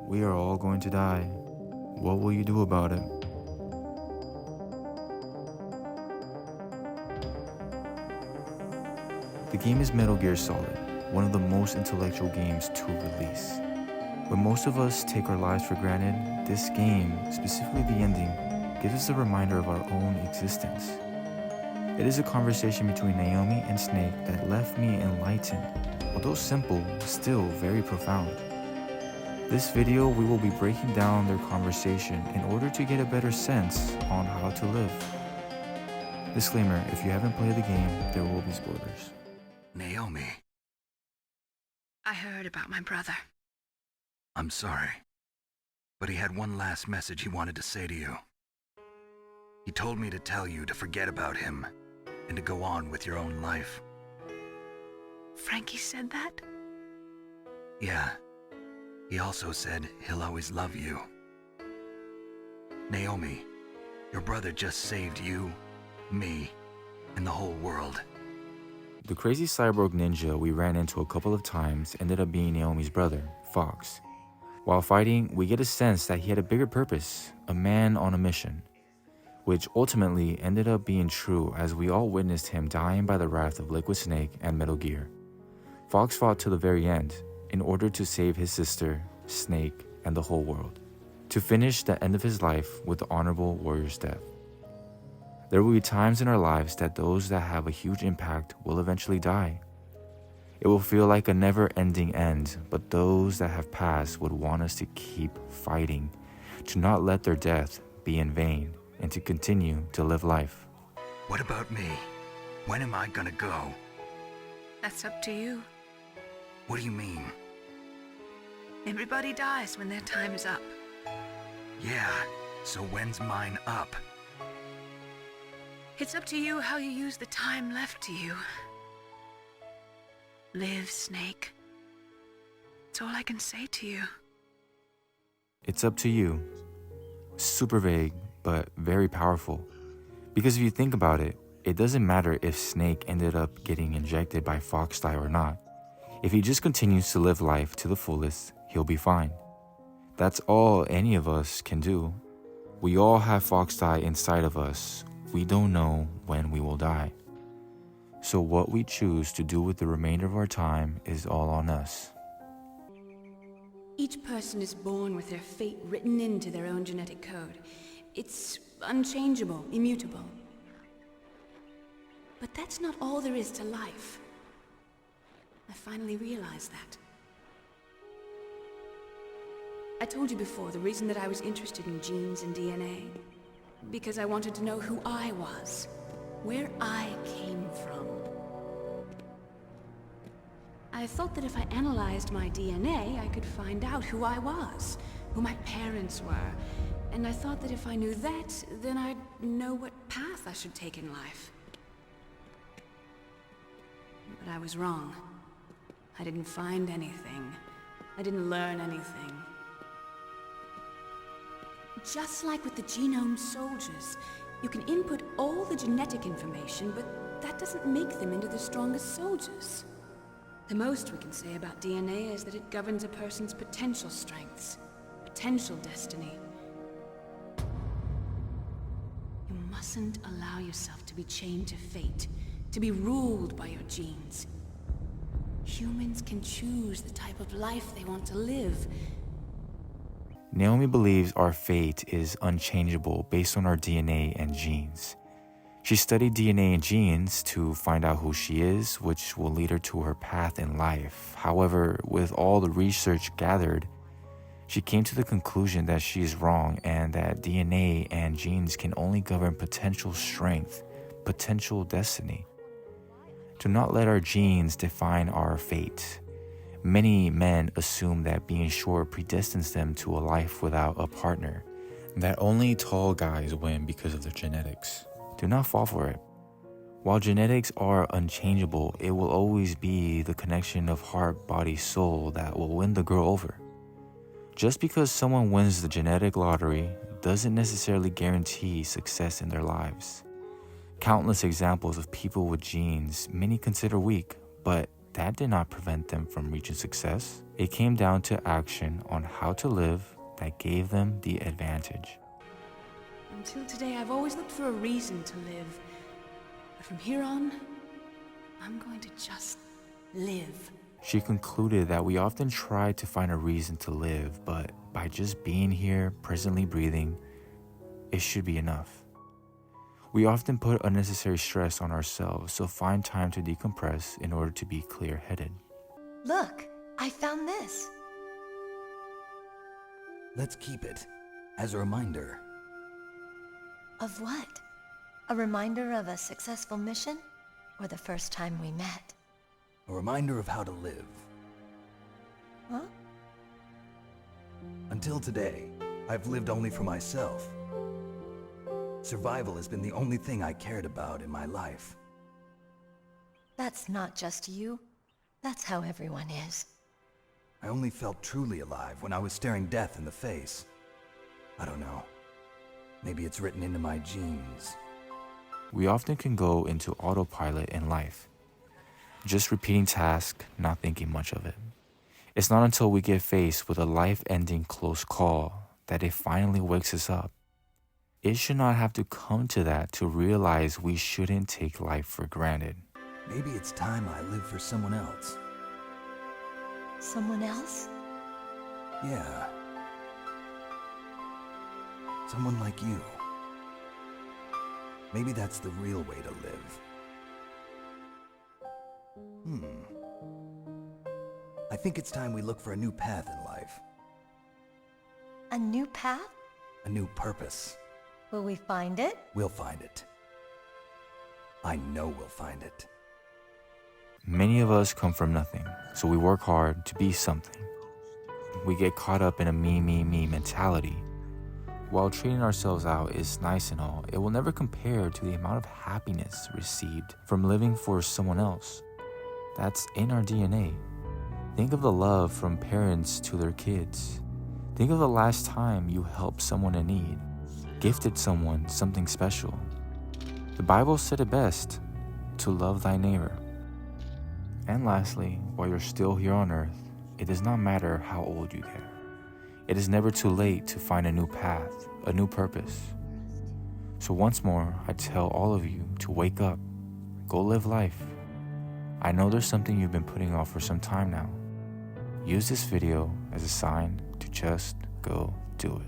We are all going to die. What will you do about it? The game is Metal Gear Solid, one of the most intellectual games to release. When most of us take our lives for granted, this game, specifically the ending, gives us a reminder of our own existence. It is a conversation between Naomi and Snake that left me enlightened, although simple, still very profound. This video, we will be breaking down their conversation in order to get a better sense on how to live. Disclaimer, if you haven't played the game, there will be spoilers. Naomi, I heard about my brother. I'm sorry, but he had one last message he wanted to say to you. He told me to tell you to forget about him and to go on with your own life. Frankie said that? Yeah, he also said he'll always love you. Naomi, your brother just saved you, me, and the whole world. The crazy cyborg ninja we ran into a couple of times ended up being Naomi's brother, Fox. While fighting, we get a sense that he had a bigger purpose, a man on a mission, which ultimately ended up being true as we all witnessed him dying by the wrath of Liquid Snake and Metal Gear. Fox fought to the very end in order to save his sister, Snake, and the whole world, to finish the end of his life with the honorable warrior's death. There will be times in our lives that those that have a huge impact will eventually die. It will feel like a never-ending end, but those that have passed would want us to keep fighting, to not let their death be in vain, and to continue to live life. What about me? When am I gonna go? That's up to you. What do you mean? Everybody dies when their time is up. Yeah, so when's mine up? It's up to you how you use the time left to you. Live, Snake. That's all I can say to you. It's up to you. Super vague, but very powerful. Because if you think about it, it doesn't matter if Snake ended up getting injected by FoxDie or not. If he just continues to live life to the fullest, he'll be fine. That's all any of us can do. We all have FoxDie inside of us. We don't know when we will die. So what we choose to do with the remainder of our time is all on us. Each person is born with their fate written into their own genetic code. It's unchangeable, immutable. But that's not all there is to life. I finally realized that. I told you before the reason that I was interested in genes and DNA. Because I wanted to know who I was, where I came from. I thought that if I analyzed my DNA, I could find out who I was, who my parents were, and I thought that if I knew that, then I'd know what path I should take in life. But I was wrong. I didn't find anything. I didn't learn anything. Just like with the genome soldiers, you can input all the genetic information, but that doesn't make them into the strongest soldiers. The most we can say about DNA is that it governs a person's potential strengths, potential destiny. You mustn't allow yourself to be chained to fate, to be ruled by your genes. Humans can choose the type of life they want to live. Naomi believes our fate is unchangeable based on our DNA and genes. She studied DNA and genes to find out who she is, which will lead her to her path in life. However, with all the research gathered, she came to the conclusion that she is wrong and that DNA and genes can only govern potential strength, potential destiny. Do not let our genes define our fate. Many men assume that being short predestines them to a life without a partner, that only tall guys win because of their genetics. Do not fall for it. While genetics are unchangeable, it will always be the connection of heart, body, soul that will win the girl over. Just because someone wins the genetic lottery doesn't necessarily guarantee success in their lives. Countless examples of people with genes many consider weak, but that did not prevent them from reaching success. It came down to action on how to live that gave them the advantage. Until today, I've always looked for a reason to live. But from here on, I'm going to just live. She concluded that we often try to find a reason to live, but by just being here, presently breathing, it should be enough. We often put unnecessary stress on ourselves, so find time to decompress in order to be clear-headed. Look, I found this. Let's keep it as a reminder. Of what? A reminder of a successful mission? Or the first time we met? A reminder of how to live. Huh? Until today, I've lived only for myself. Survival has been the only thing I cared about in my life. That's not just you. That's how everyone is. I only felt truly alive when I was staring death in the face. I don't know. Maybe it's written into my genes. We often can go into autopilot in life, just repeating tasks, not thinking much of it. It's not until we get faced with a life-ending close call that it finally wakes us up. It should not have to come to that to realize we shouldn't take life for granted. Maybe it's time I live for someone else. Someone else? Yeah. Someone like you. Maybe that's the real way to live. I think it's time we look for a new path in life. A new path? A new purpose. Will we find it? We'll find it. I know we'll find it. Many of us come from nothing, so we work hard to be something. We get caught up in a me mentality. While treating ourselves out is nice and all, it will never compare to the amount of happiness received from living for someone else. That's in our DNA. Think of the love from parents to their kids. Think of the last time you helped someone in need, gifted someone something special. The Bible said it best, to love thy neighbor. And lastly, while you're still here on earth, it does not matter how old you get. It is never too late to find a new path, a new purpose. So once more, I tell all of you to wake up, go live life. I know there's something you've been putting off for some time now. Use this video as a sign to just go do it.